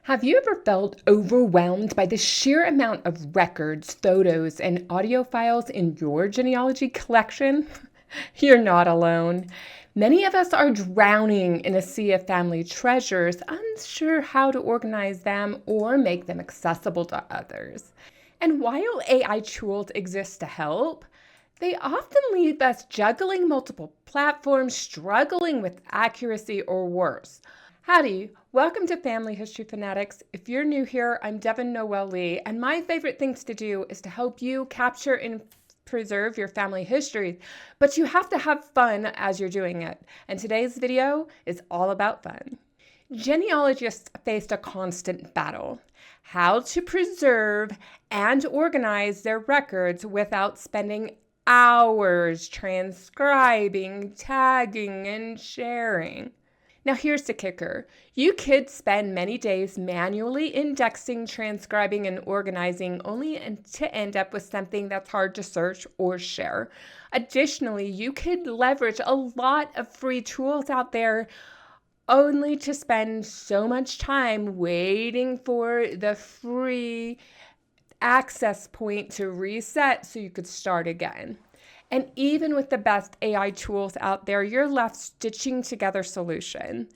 Have you ever felt overwhelmed by the sheer amount of records, photos, and audio files in your genealogy collection? You're not alone. Many of us are drowning in a sea of family treasures, unsure how to organize them or make them accessible to others. And while AI tools exist to help, they often leave us juggling multiple platforms, struggling with accuracy, or worse. Howdy, welcome to Family History Fanatics. If you're new here, I'm Devin Noel Lee, and my favorite things to do is to help you capture and preserve your family history, but you have to have fun as you're doing it. And today's video is all about fun. Genealogists faced a constant battle: how to preserve and organize their records without spending hours transcribing, tagging, and sharing. Now here's the kicker. You could spend many days manually indexing, transcribing, and organizing only to end up with something that's hard to search or share. Additionally, you could leverage a lot of free tools out there only to spend so much time waiting for the free access point to reset so you could start again. And even with the best AI tools out there, you're left stitching together solution.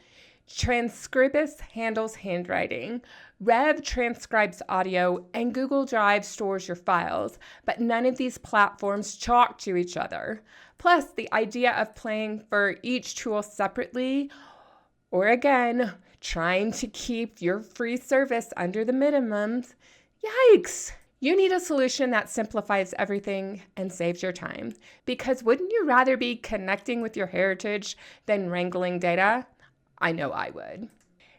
Transcribes handles handwriting, Rev transcribes audio, and Google Drive stores your files, but none of these platforms talk to each other. Plus, the idea of paying for each tool separately, or again, trying to keep your free service under the minimums, yikes! You need a solution that simplifies everything and saves your time. Because wouldn't you rather be connecting with your heritage than wrangling data? I know I would.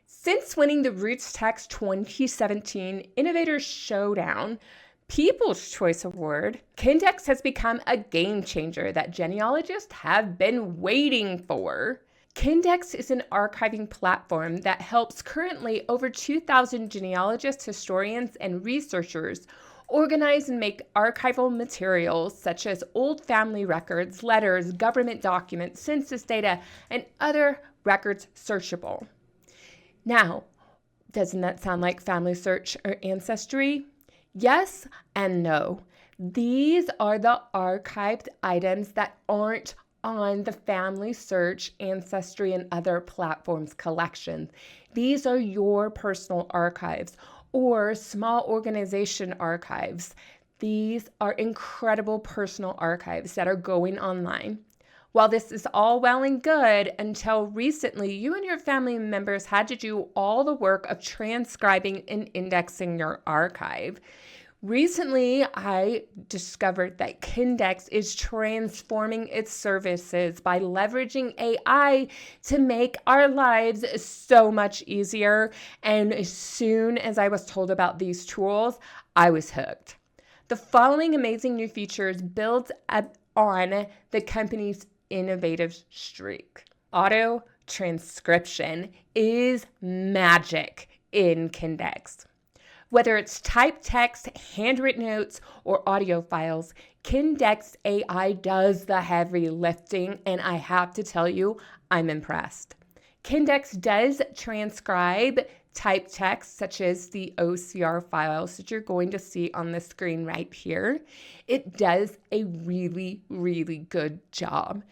Since winning the Roots Text 2017 Innovator Showdown People's Choice Award, Kindex has become a game changer that genealogists have been waiting for. Kindex is an archiving platform that helps currently over 2,000 genealogists, historians, and researchers organize and make archival materials such as old family records, letters, government documents, census data, and other records searchable. Now, doesn't that sound like family search or ancestry? Yes and no. These are the archived items that aren't on the Family Search, Ancestry, and other platforms collections. These are your personal archives or small organization archives. These are incredible personal archives that are going online. While this is all well and good, until recently, you and your family members had to do all the work of transcribing and indexing your archive. Recently, I discovered that Kindex is transforming its services by leveraging AI to make our lives so much easier. And as soon as I was told about these tools, I was hooked. The following amazing new features build on the company's innovative streak. Auto transcription is magic in Kindex. Whether it's typed text, handwritten notes, or audio files, Kindex AI does the heavy lifting, and I have to tell you, I'm impressed. Kindex does transcribe typed text, such as the OCR files that you're going to see on the screen right here. It does a really, really good job.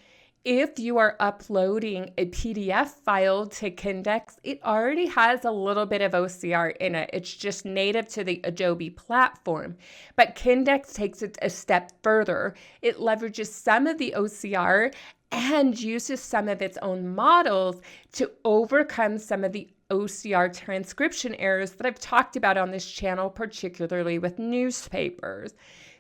If you are uploading a PDF file to Kindex, it already has a little bit of OCR in it. It's just native to the Adobe platform. But Kindex takes it a step further. It leverages some of the OCR and uses some of its own models to overcome some of the OCR transcription errors that I've talked about on this channel, particularly with newspapers.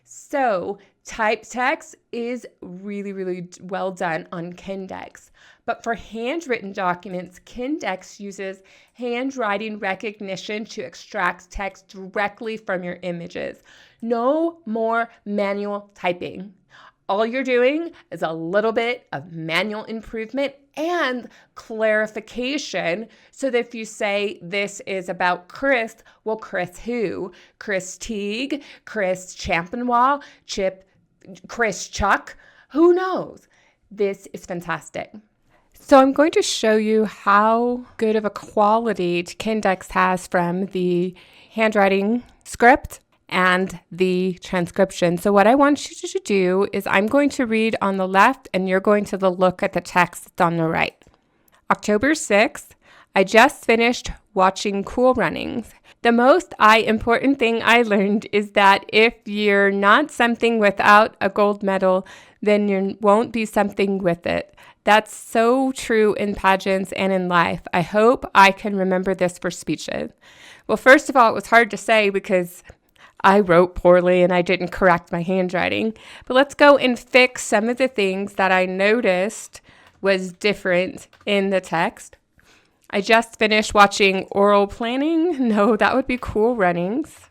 So typed text is really, really well done on Kindex. But for handwritten documents, Kindex uses handwriting recognition to extract text directly from your images. No more manual typing. All you're doing is a little bit of manual improvement and clarification, so that if you say this is about Chris, well, Chris who? Chris Teague, Chris Champenois, Chris Chuck, who knows? This is fantastic. So I'm going to show you how good of a quality Kindex has from the handwriting script and the transcription. So what I want you to do is I'm going to read on the left and you're going to look at the text on the right. October 6th, I just finished watching Cool Runnings. The most important thing I learned is that if you're not something without a gold medal, then you won't be something with it. That's so true in pageants and in life. I hope I can remember this for speeches. Well, first of all, it was hard to say because I wrote poorly and I didn't correct my handwriting. But let's go and fix some of the things that I noticed was different in the text. I just finished watching Oral Planning. No, that would be Cool Runnings.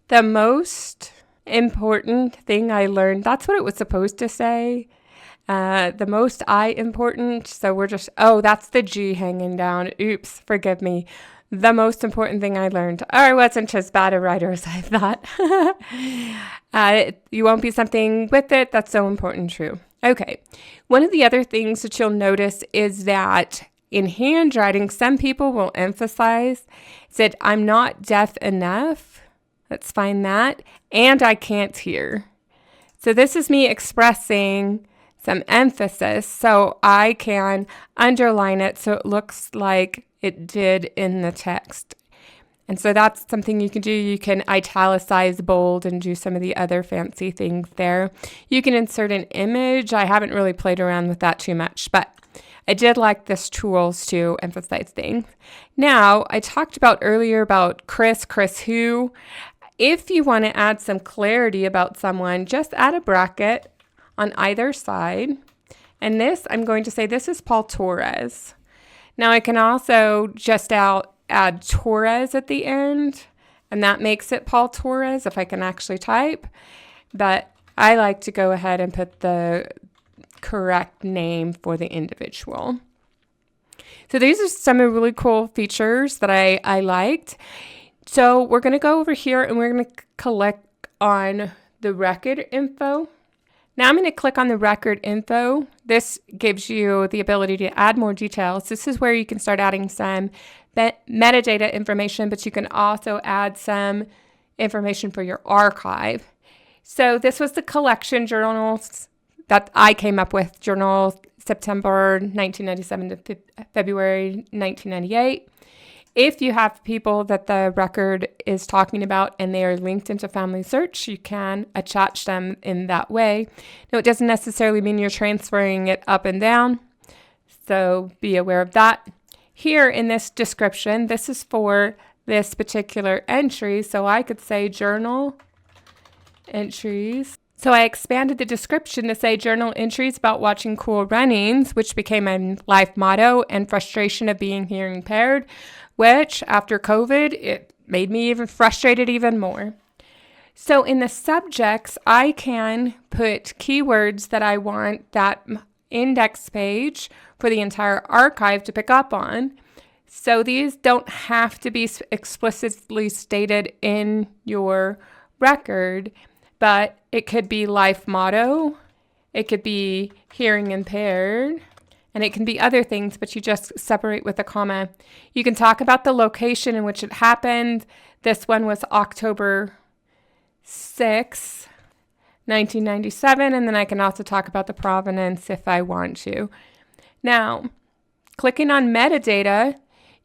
The most important thing I learned, that's what it was supposed to say. The most important, so we're just, that's the G hanging down. Oops, forgive me. The most important thing I learned. I wasn't as bad a writer as I thought. You won't be something with it. That's so important, true. Okay. One of the other things that you'll notice is that in handwriting, some people will emphasize that I'm not deaf enough. Let's find that. And I can't hear. So this is me expressing some emphasis, so I can underline it so it looks like it did in the text. And so that's something you can do. You can italicize, bold, and do some of the other fancy things there. You can insert an image. I haven't really played around with that too much, but I did like this tools to emphasize things. Now, I talked about earlier about Chris who. If you want to add some clarity about someone, just add a bracket on either side. And this, I'm going to say this is Paul Torres. Now I can also just add Torres at the end, and that makes it Paul Torres if I can actually type. But I like to go ahead and put the correct name for the individual. So these are some of the really cool features that I liked. So we're going to go over here and we're going to click on the record info. Now I'm going to click on the record info. This gives you the ability to add more details. This is where you can start adding some metadata information, but you can also add some information for your archive. So this was the collection journals that I came up with, journal September 1997 to February 1998. If you have people that the record is talking about and they are linked into Family Search, you can attach them in that way. Now, it doesn't necessarily mean you're transferring it up and down, so be aware of that. Here in this description, this is for this particular entry, so I could say journal entries. So I expanded the description to say journal entries about watching Cool Runnings, which became my life motto, and frustration of being hearing impaired, which after COVID, it made me even frustrated even more. So in the subjects, I can put keywords that I want that index page for the entire archive to pick up on. So these don't have to be explicitly stated in your record, but it could be life motto, it could be hearing impaired, and it can be other things, but you just separate with a comma. You can talk about the location in which it happened. This one was October 6, 1997, and then I can also talk about the provenance if I want to. Now, clicking on metadata,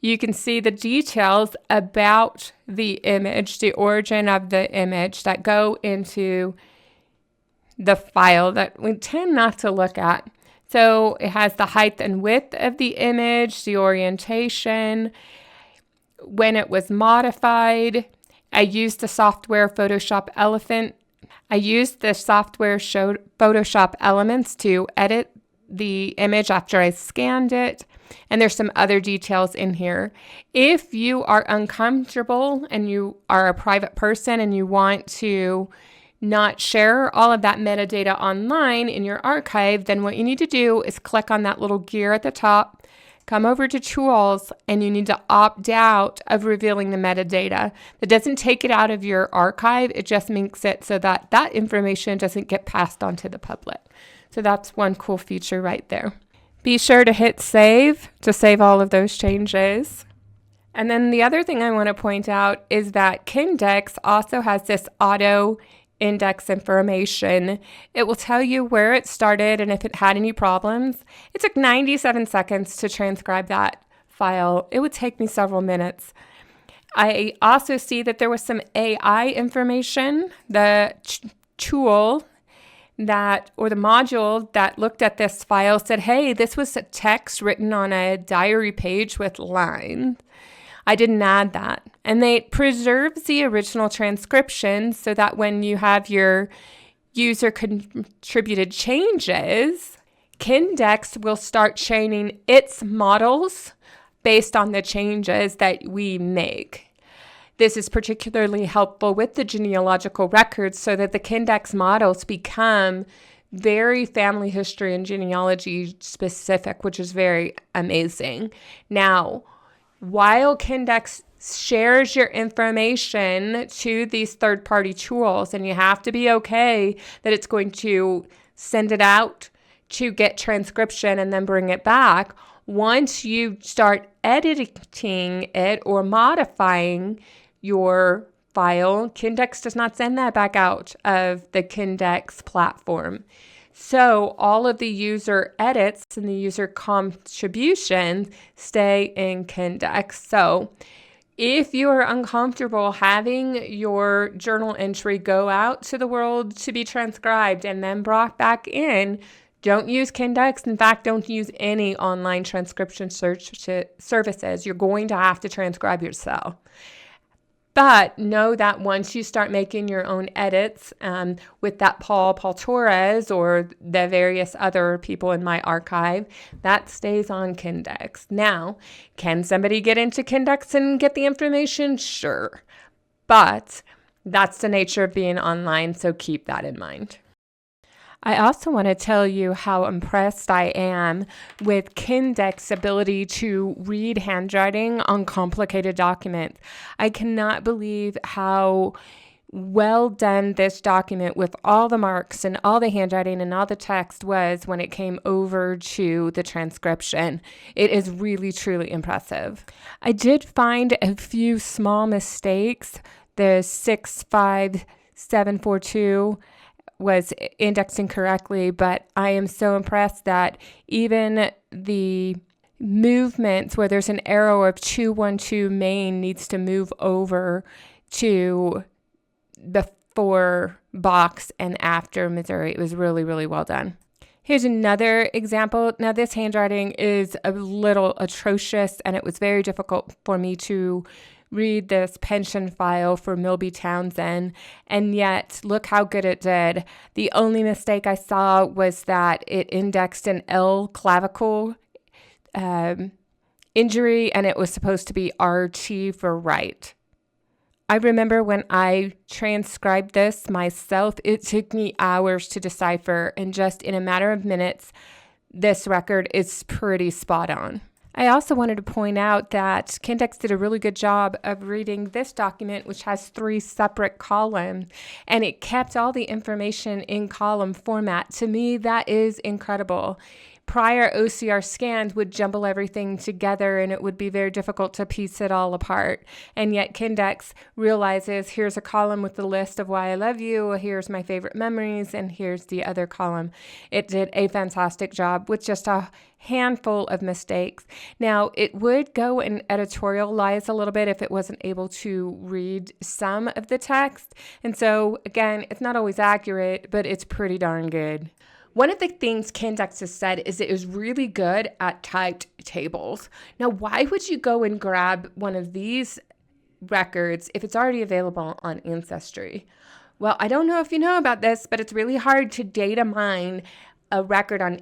you can see the details about the image, the origin of the image that go into the file that we tend not to look at. So it has the height and width of the image, the orientation, when it was modified. I used the software Photoshop Elephant. I used the software Photoshop Elements to edit the image after I scanned it. And there's some other details in here. If you are uncomfortable and you are a private person and you want to not share all of that metadata online in your archive, then what you need to do is click on that little gear at the top, come over to Tools, and you need to opt out of revealing the metadata. That doesn't take it out of your archive, it just makes it so that that information doesn't get passed on to the public. So that's one cool feature right there. Be sure to hit save to save all of those changes. And then the other thing I want to point out is that Kindex also has this auto index information. It will tell you where it started and if it had any problems. It took 97 seconds to transcribe that file. It would take me several minutes. I also see that there was some AI information. The tool that, or the module that looked at this file said, hey, this was a text written on a diary page with lines. I didn't add that. And they preserves the original transcription so that when you have your user contributed changes, Kindex will start training its models based on the changes that we make. This is particularly helpful with the genealogical records so that the Kindex models become very family history and genealogy specific, which is very amazing. Now, while Kindex shares your information to these third-party tools, and you have to be okay that it's going to send it out to get transcription and then bring it back, once you start editing it or modifying your file, Kindex does not send that back out of the Kindex platform. So all of the user edits and the user contributions stay in Kindex. So if you are uncomfortable having your journal entry go out to the world to be transcribed and then brought back in, don't use Kindex. In fact, don't use any online transcription services. You're going to have to transcribe yourself. But know that once you start making your own edits with that Paul Torres or the various other people in my archive, that stays on Kindex. Now, can somebody get into Kindex and get the information? Sure. But that's the nature of being online, so keep that in mind. I also want to tell you how impressed I am with Kindex's ability to read handwriting on complicated documents. I cannot believe how well done this document with all the marks and all the handwriting and all the text was when it came over to the transcription. It is really, truly impressive. I did find a few small mistakes. The 65742 was indexed incorrectly, but I am so impressed that even the movements where there's an arrow of 212 Maine needs to move over to before box and after Missouri. It was really, really well done. Here's another example. Now, this handwriting is a little atrocious, and it was very difficult for me to read this pension file for Milby Townsend, and yet look how good it did. The only mistake I saw was that it indexed an L clavicle injury, and it was supposed to be RT for right. I remember when I transcribed this myself, it took me hours to decipher, and just in a matter of minutes, this record is pretty spot on. I also wanted to point out that Kindex did a really good job of reading this document, which has 3 separate columns, and it kept all the information in column format. To me, that is incredible. Prior OCR scans would jumble everything together, and it would be very difficult to piece it all apart. And yet Kindex realizes, here's a column with the list of why I love you, here's my favorite memories, and here's the other column. It did a fantastic job with just a handful of mistakes. Now, it would go and editorialize a little bit if it wasn't able to read some of the text. And so, again, it's not always accurate, but it's pretty darn good. One of the things Kindex has said is it is really good at typed tables. Now, why would you go and grab one of these records if it's already available on Ancestry? Well, I don't know if you know about this, but it's really hard to data mine a record on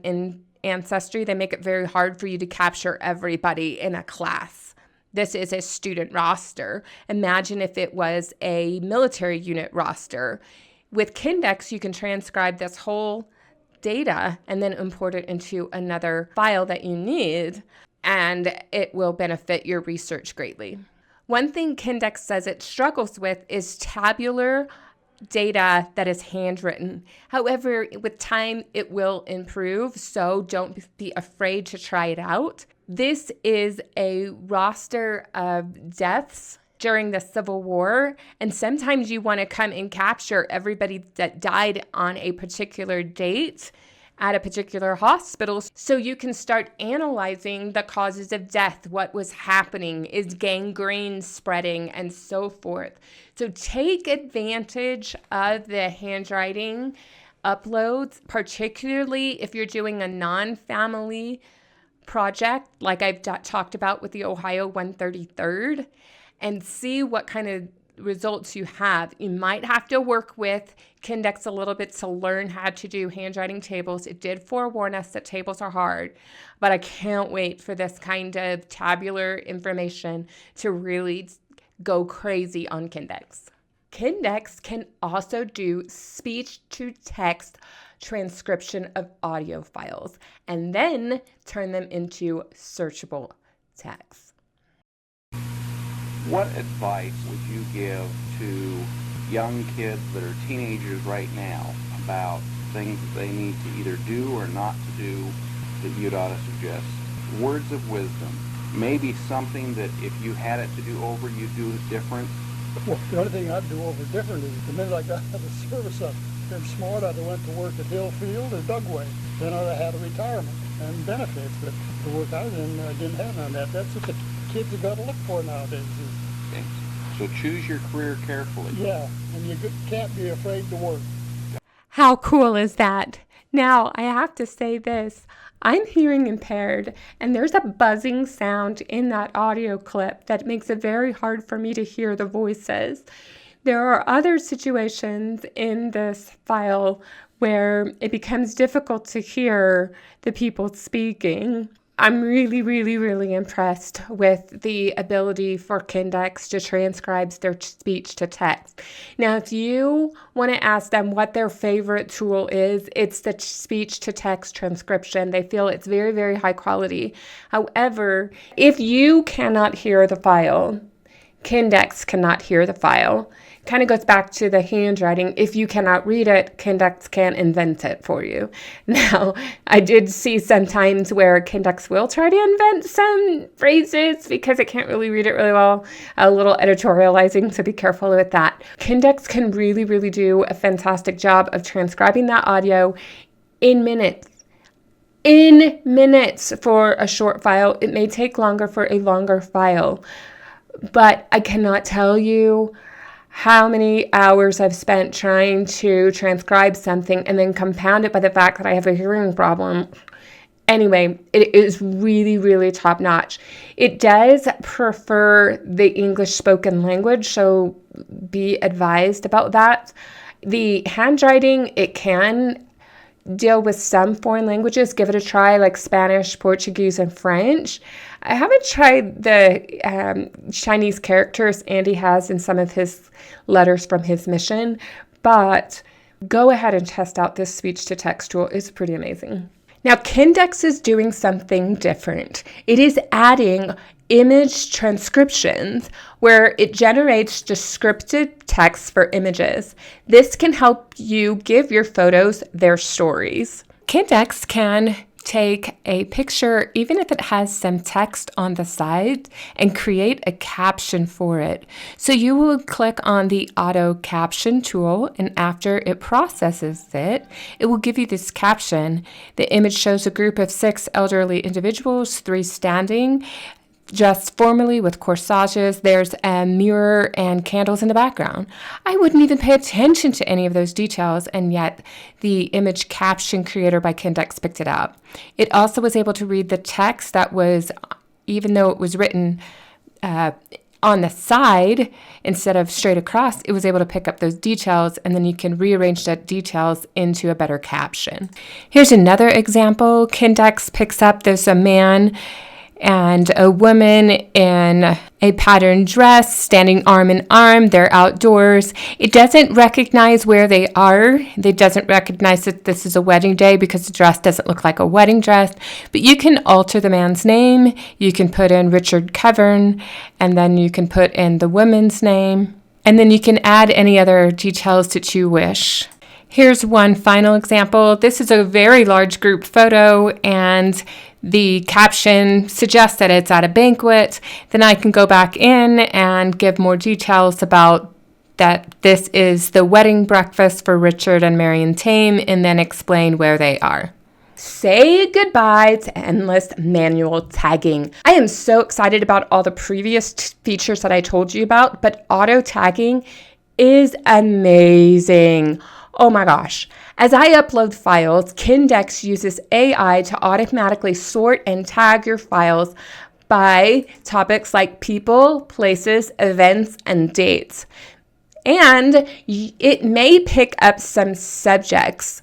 Ancestry. They make it very hard for you to capture everybody in a class. This is a student roster. Imagine if it was a military unit roster. With Kindex, you can transcribe this whole data and then import it into another file that you need, and it will benefit your research greatly. One thing Kindex says it struggles with is tabular data that is handwritten. However, with time, it will improve, so don't be afraid to try it out. This is a roster of deaths during the Civil War, and sometimes you want to come and capture everybody that died on a particular date at a particular hospital, so you can start analyzing the causes of death, what was happening, is gangrene spreading, and so forth. So take advantage of the handwriting uploads, particularly if you're doing a non-family project like I've talked about with the Ohio 133rd, and see what kind of results you have. You might have to work with Kindex a little bit to learn how to do handwriting tables. It did forewarn us that tables are hard, but I can't wait for this kind of tabular information to really go crazy on Kindex. Kindex can also do speech-to-text transcription of audio files and then turn them into searchable text. What advice would you give to young kids that are teenagers right now about things that they need to either do or not to do that you'd ought to suggest? Words of wisdom. Maybe something that if you had it to do over, you'd do different? Well, the only thing I'd do over different is the minute I got out of the service, I'd been smart, I'd have went to work at Hillfield or Dugway. Then I'd have had a retirement and benefits, but the work I was in didn't have none of that. That's what the kids have got to look for nowadays. Okay. So choose your career carefully. Yeah, and you can't be afraid to work. How cool is that? Now, I have to say this. I'm hearing impaired, and there's a buzzing sound in that audio clip that makes it very hard for me to hear the voices. There are other situations in this file where it becomes difficult to hear the people speaking. I'm really, really, really impressed with the ability for Kindex to transcribe their speech to text. Now, if you want to ask them what their favorite tool is, it's the speech to text transcription. They feel it's very, very high quality. However, if you cannot hear the file, Kindex cannot hear the file. Kind of goes back to the handwriting. If you cannot read it, Kindex can invent it for you. Now, I did see sometimes where Kindex will try to invent some phrases because it can't really read it really well. A little editorializing, so be careful with that. Kindex can really, really do a fantastic job of transcribing that audio in minutes. In minutes for a short file. It may take longer for a longer file, but I cannot tell you how many hours I've spent trying to transcribe something and then compound it by the fact that I have a hearing problem. Anyway, it is really, really top notch. It does prefer the English spoken language, so be advised about that. The handwriting, it can deal with some foreign languages. Give it a try, like Spanish, Portuguese, and French. I haven't tried the Chinese characters Andy has in some of his letters from his mission, but go ahead and test out this speech-to-text tool. It's pretty amazing. Now, Kindex is doing something different. It is adding image transcriptions where it generates descriptive text for images. This can help you give your photos their stories. Kindex can take a picture, even if it has some text on the side, and create a caption for it. So you will click on the auto caption tool, and after it processes it, it will give you this caption. The image shows a group of 6 elderly individuals, 3 standing, dressed formally with corsages. There's a mirror and candles in the background. I wouldn't even pay attention to any of those details, and yet the image caption creator by Kindex picked it up. It also was able to read the text that was, even though it was written on the side instead of straight across, it was able to pick up those details, and then you can rearrange that details into a better caption. Here's another example. Kindex picks up there's a man and a woman in a patterned dress standing arm in arm. They're outdoors. It doesn't recognize where they are. It doesn't recognize that this is a wedding day because the dress doesn't look like a wedding dress. But you can alter the man's name. You can put in Richard Cavern, and then you can put in the woman's name. And then you can add any other details that you wish. Here's one final example. This is a very large group photo, and the caption suggests that it's at a banquet. Then I can go back in and give more details about that this is the wedding breakfast for Richard and Marion Tame, and then explain where they are. Say goodbye to endless manual tagging. I am so excited about all the previous features that I told you about, but auto tagging is amazing. Oh my gosh. As I upload files, Kindex uses AI to automatically sort and tag your files by topics like people, places, events, and dates. And it may pick up some subjects.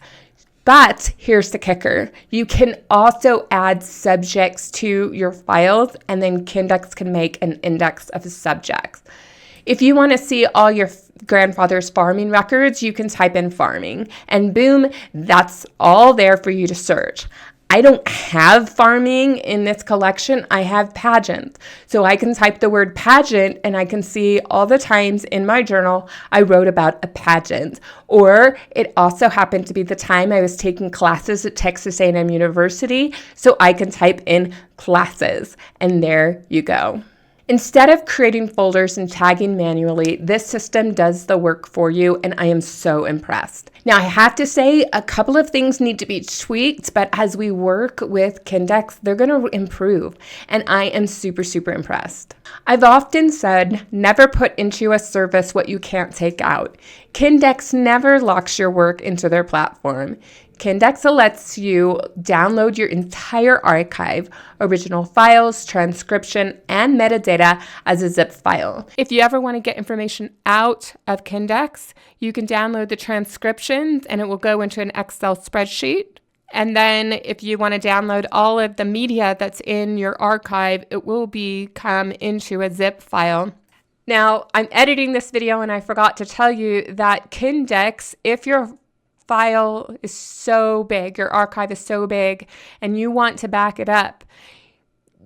But here's the kicker. You can also add subjects to your files, and then Kindex can make an index of subjects. If you want to see all your grandfather's farming records, you can type in farming, and boom, that's all there for you to search. I don't have farming in this collection. I have pageant. So I can type the word pageant and I can see all the times in my journal I wrote about a pageant. Or it also happened to be the time I was taking classes at Texas A&M University. So I can type in classes, and there you go. Instead of creating folders and tagging manually, this system does the work for you, and I am so impressed. Now, I have to say a couple of things need to be tweaked, but as we work with Kindex, they're going to improve, and I am super, super impressed. I've often said, never put into a service what you can't take out. Kindex never locks your work into their platform. Kindex lets you download your entire archive, original files, transcription, and metadata as a zip file. If you ever want to get information out of Kindex, you can download the transcriptions and it will go into an Excel spreadsheet. And then if you want to download all of the media that's in your archive, it will come into a zip file. Now, I'm editing this video and I forgot to tell you that Kindex, if your file is so big, your archive is so big, and you want to back it up,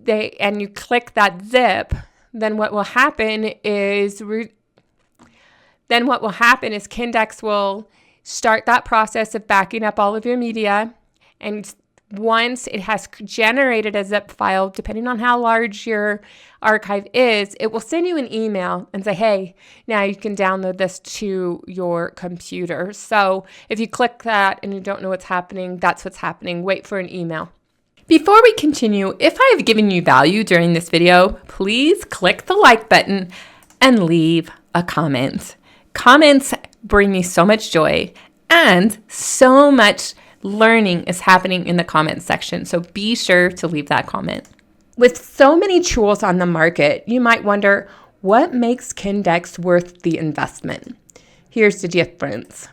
and you click that zip, then what will happen is Kindex will start that process of backing up all of your media, and once it has generated a zip file, depending on how large your archive is, it will send you an email and say, hey, now you can download this to your computer. So if you click that and you don't know what's happening, that's what's happening. Wait for an email. Before we continue, if I have given you value during this video, please click the like button and leave a comment. Comments bring me so much joy, and so much learning is happening in the comments section, so be sure to leave that comment. With so many tools on the market, you might wonder, what makes Kindex worth the investment? Here's the difference.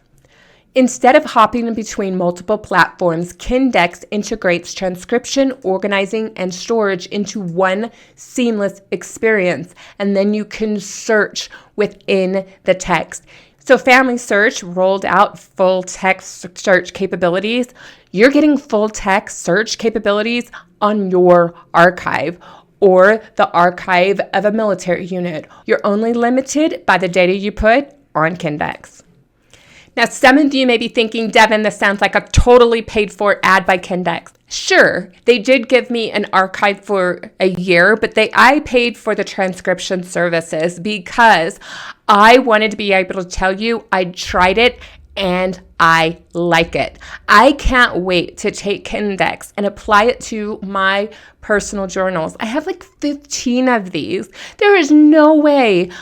Instead of hopping in between multiple platforms, Kindex integrates transcription, organizing, and storage into one seamless experience, and then you can search within the text. So Family Search rolled out full text search capabilities. You're getting full text search capabilities on your archive or the archive of a military unit. You're only limited by the data you put on Kindex. Now, some of you may be thinking, Devin, this sounds like a totally paid for ad by Kindex. Sure, they did give me an archive for a year, but I paid for the transcription services because I wanted to be able to tell you I tried it and I like it. I can't wait to take Kindex and apply it to my personal journals. I have like 15 of these. There is no way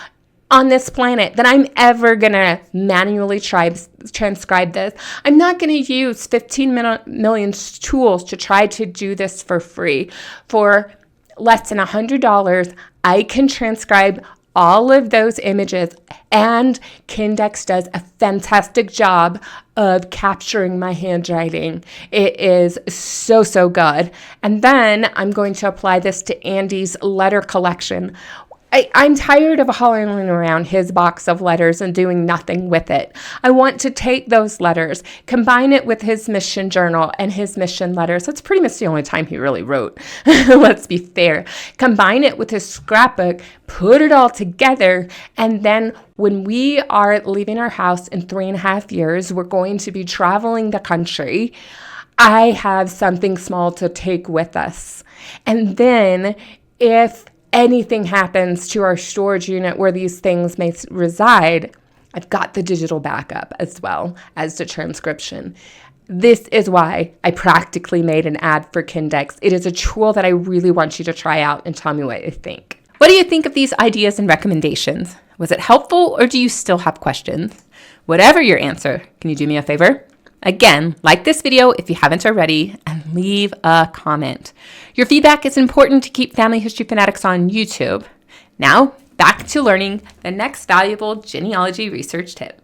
on this planet that I'm ever going to manually transcribe this. I'm not going to use 15 million tools to try to do this for free. For less than $100, I can transcribe all of those images, and Kindex does a fantastic job of capturing my handwriting. It is so, so good. And then I'm going to apply this to Andy's letter collection. I'm tired of hauling around his box of letters and doing nothing with it. I want to take those letters, combine it with his mission journal and his mission letters. That's pretty much the only time he really wrote. Let's be fair. Combine it with his scrapbook, put it all together, and then when we are leaving our house in 3.5 years, we're going to be traveling the country. I have something small to take with us. And then if anything happens to our storage unit where these things may reside, I've got the digital backup as well as the transcription. This is why I practically made an ad for Kindex. It is a tool that I really want you to try out and tell me what you think. What do you think of these ideas and recommendations? Was it helpful or do you still have questions? Whatever your answer, can you do me a favor? Again, like this video if you haven't already, and leave a comment. Your feedback is important to keep Family History Fanatics on YouTube. Now, back to learning the next valuable genealogy research tip.